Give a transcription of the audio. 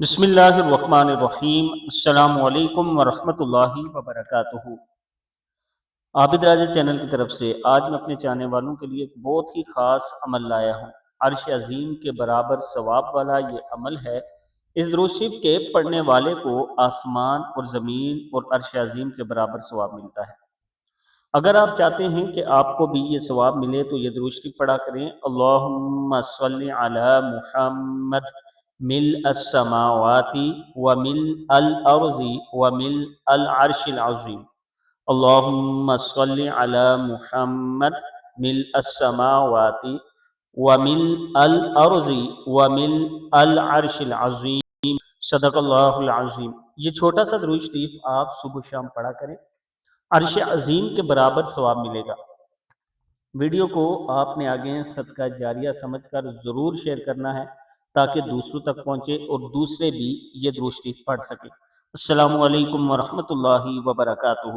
بسم اللہ الرحمن الرحیم۔ السلام علیکم ورحمۃ اللہ وبرکاتہ۔ عابد راجہ چینل کی طرف سے آج میں اپنے چاہنے والوں کے لیے ایک بہت ہی خاص عمل لایا ہوں۔ عرش عظیم کے برابر ثواب والا یہ عمل ہے۔ اس درود شریف کے پڑھنے والے کو آسمان اور زمین اور عرش عظیم کے برابر ثواب ملتا ہے۔ اگر آپ چاہتے ہیں کہ آپ کو بھی یہ ثواب ملے تو یہ درود شریف پڑھا کریں۔ اللہم صلی علی محمد ملء السماوات وملء الارض وملء العرش العظیم۔ اللہم صلی علی محمد ملء السماوات وملء الارض وملء العرش العظیم۔ صدق اللہ العظیم۔ یہ چھوٹا سا درود شریف آپ صبح و شام پڑھا کریں، عرش عظیم کے برابر ثواب ملے گا۔ ویڈیو کو آپ نے آگے صدقہ جاریہ سمجھ کر ضرور شیئر کرنا ہے تاکہ دوسروں تک پہنچے اور دوسرے بھی یہ درود شریف پڑھ سکیں۔ السلام علیکم ورحمۃ اللہ وبرکاتہ۔